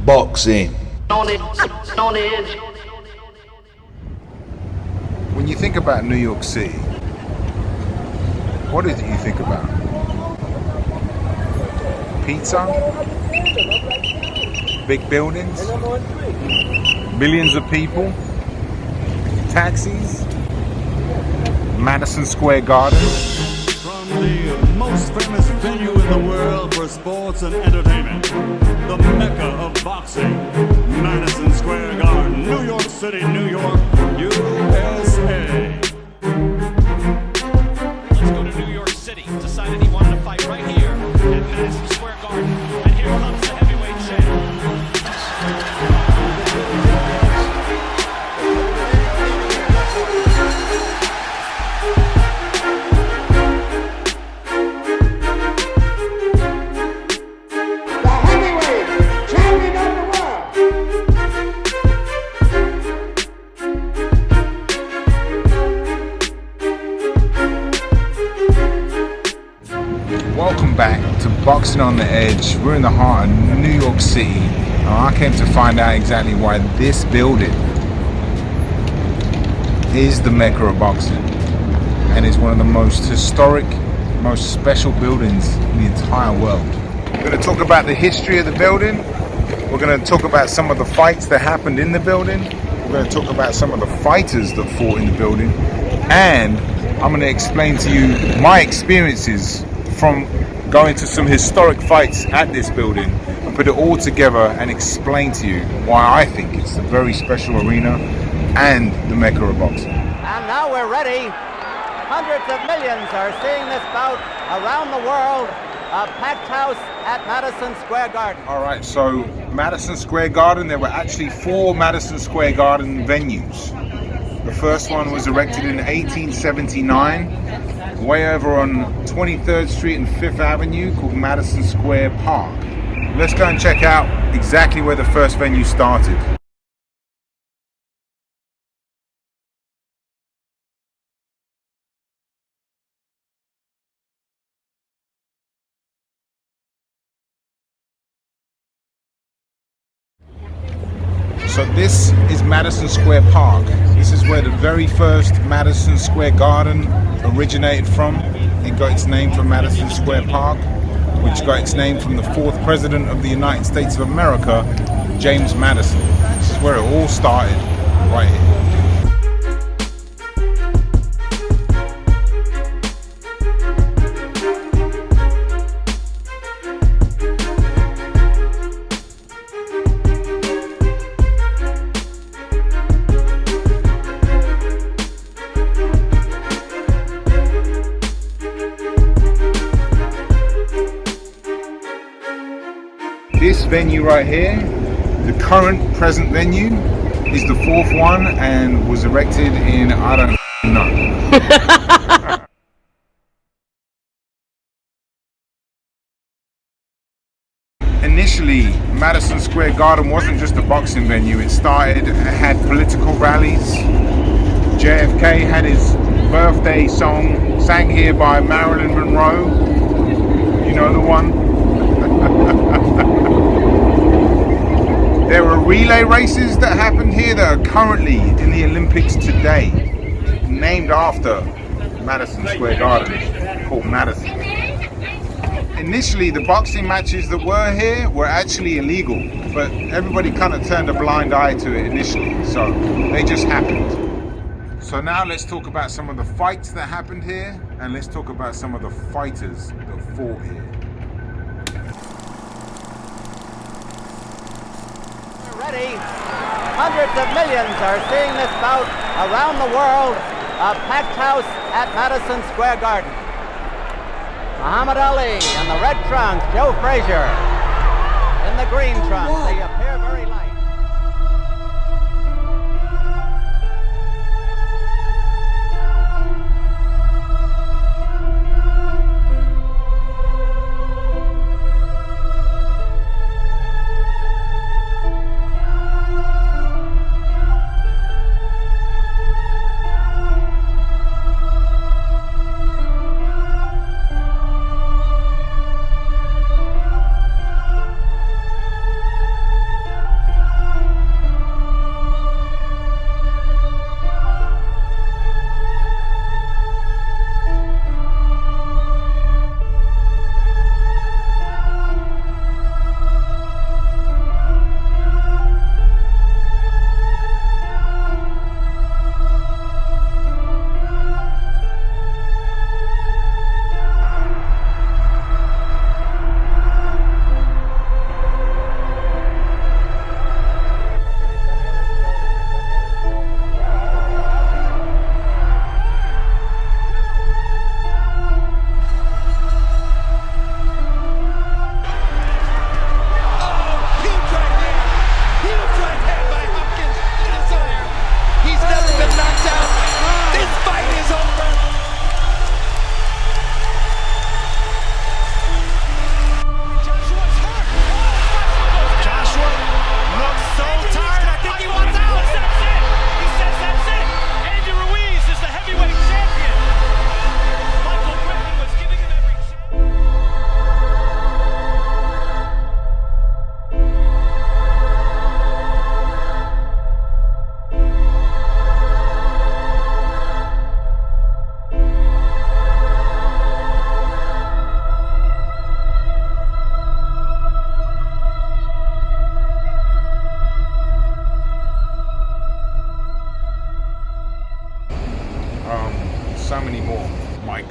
boxing. When you think about New York City, what is it you think about? Pizza? Big buildings? Millions of people? Taxis? Madison Square Garden? From the most famous venue in the world for sports and entertainment, the Mecca of boxing, Madison Square Garden, New York City, New York, USA. Let's go to New York City. Decided he wanted to fight right here at Madison Square Garden. And here comes the heavyweight champ. Welcome back to Boxing on the Edge. We're in the heart of New York City. I came to find out exactly why this building is the Mecca of boxing and is one of the most historic, most special buildings in the entire world. We're going to talk about the history of the building. We're going to talk about some of the fights that happened in the building. We're going to talk about some of the fighters that fought in the building. And I'm going to explain to you my experiences from going to some historic fights at this building and put it all together and explain to you why I think it's a very special arena and the Mecca of boxing. And now we're ready. Hundreds of millions are seeing this bout around the world. A packed house at Madison Square Garden. All right, so Madison Square Garden, there were actually 4 Madison Square Garden venues. The first one was erected in 1879, way over on 23rd Street and 5th Avenue, called Madison Square Park. Let's go and check out exactly where the first venue started. So this is Madison Square Park. This is where the very first Madison Square Garden originated from. It got its name from Madison Square Park, which got its name from the 4th President of the United States of America, James Madison. This is where it all started, right here. This venue right here, the current present venue, is the 4th one and was erected in, I don't know. Initially, Madison Square Garden wasn't just a boxing venue. It had political rallies. JFK had his birthday song sang here by Marilyn Monroe. You know the one? There were relay races that happened here that are currently in the Olympics today, named after Madison Square Garden, called Madison. Initially, the boxing matches that were here were actually illegal, but everybody kind of turned a blind eye to it initially, so they just happened. So now let's talk about some of the fights that happened here, and let's talk about some of the fighters that fought here. Ready. Hundreds of millions are seeing this bout around the world. A packed house at Madison Square Garden. Muhammad Ali in the red trunks, Joe Frazier in the green trunks. They appear very light.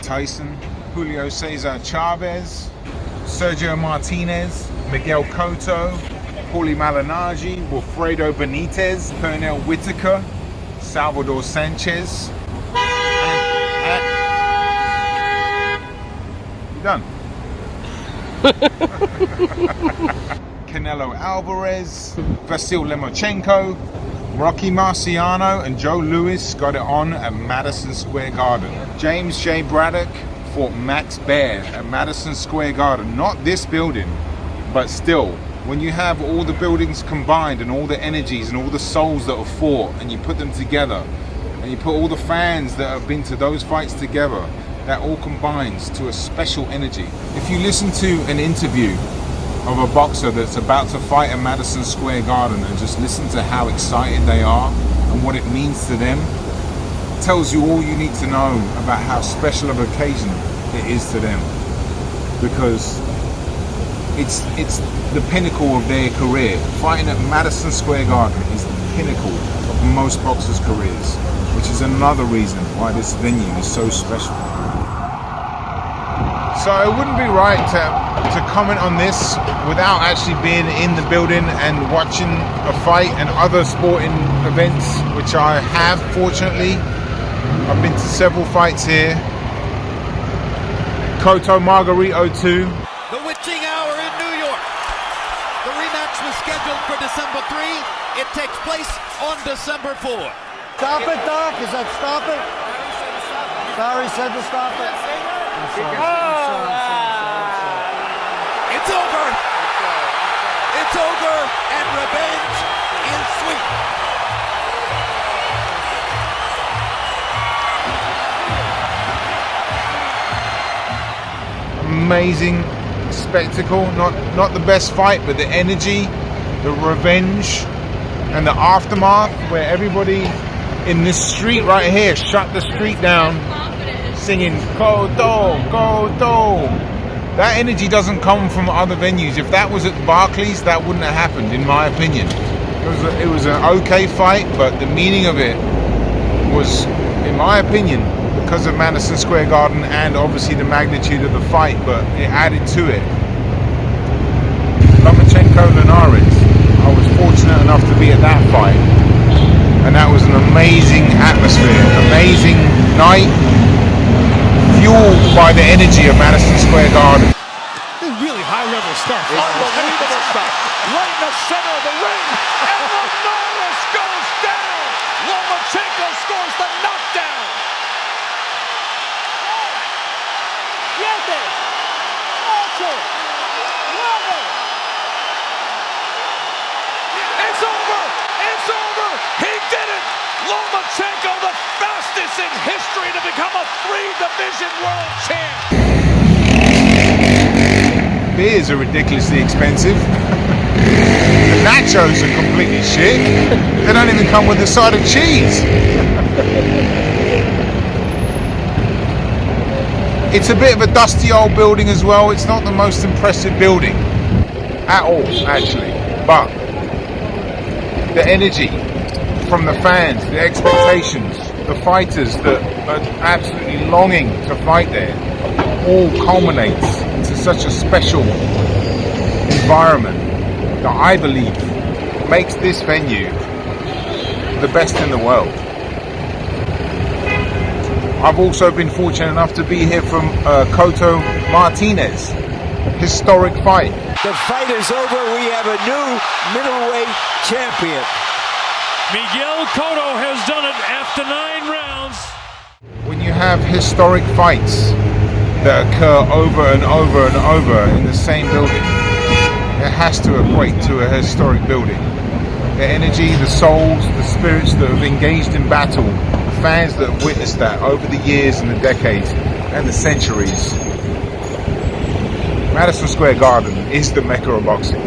Tyson, Julio Cesar Chavez, Sergio Martinez, Miguel Cotto, Paulie Malignaggi, Wilfredo Benitez, Pernell Whitaker, Salvador Sanchez, you're done. Canelo Alvarez, Vasil Lomachenko, Rocky Marciano and Joe Louis got it on at Madison Square Garden. James J. Braddock fought Max Baer at Madison Square Garden. Not this building, but still, when you have all the buildings combined and all the energies and all the souls that have fought and you put them together and you put all the fans that have been to those fights together, that all combines to a special energy. If you listen to an interview of a boxer that's about to fight at Madison Square Garden and just listen to how excited they are and what it means to them, it tells you all you need to know about how special of an occasion it is to them, because it's the pinnacle of their career. Fighting at Madison Square Garden is the pinnacle of most boxers' careers, which is another reason why this venue is so special. So it wouldn't be right to comment on this without actually being in the building and watching a fight and other sporting events, which I have, fortunately. I've been to several fights here. Cotto Margarito 2. The witching hour in New York. The rematch was scheduled for December 3. It takes place on December 4. Stop it, Doc. Is that stop it? Barry said to stop it. It's over. It's over, and revenge is sweet. Amazing spectacle. Not the best fight, but the energy, the revenge, and the aftermath, where everybody in this street right here shut the street down, singing Cotto, Cotto. That energy doesn't come from other venues. If that was at Barclays, that wouldn't have happened, in my opinion. It was an okay fight, but the meaning of it was, in my opinion, because of Madison Square Garden and obviously the magnitude of the fight, but it added to it. Lomachenko-Linares, I was fortunate enough to be at that fight, and that was an amazing atmosphere, amazing night, fueled by the energy of Madison Square Garden. This is really high-level stuff. Unbelievable stuff. Right in the center of the ring, and Linares goes down. Lomachenko scores the knockdown. It's over. It's over. He did it. Lomachenko, the fastest in history to become a 3-division world champ. Beers are ridiculously expensive. The nachos are completely shit. They don't even come with a side of cheese. It's a bit of a dusty old building as well. It's not the most impressive building at all, actually. But the energy from the fans, the expectations, the fighters that are absolutely longing to fight there, all culminates into such a special environment that I believe makes this venue the best in the world. I've also been fortunate enough to be here from Cotto Martinez. Historic fight. The fight is over. We have a new middleweight champion. Miguel Cotto has done it after 9 rounds. When you have historic fights that occur over and over and over in the same building, it has to equate to a historic building. The energy, the souls, the spirits that have engaged in battle, the fans that have witnessed that over the years and the decades and the centuries. Madison Square Garden is the Mecca of boxing.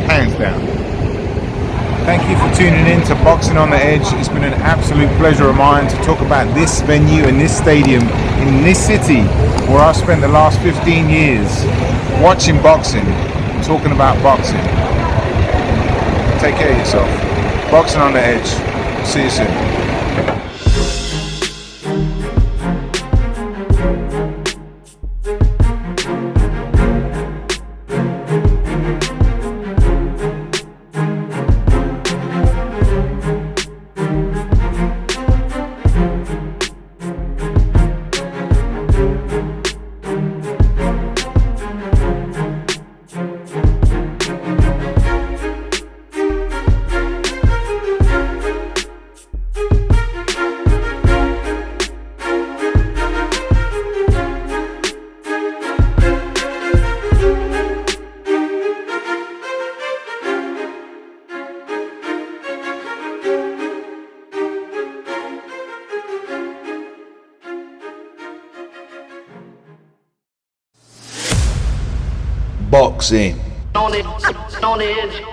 Hands down. Thank you for tuning in to Boxing on the Edge. It's been an absolute pleasure of mine to talk about this venue and this stadium in this city where I've spent the last 15 years watching boxing, talking about boxing. Take care of yourself. Boxing on the Edge. See you soon. boxing. On edge.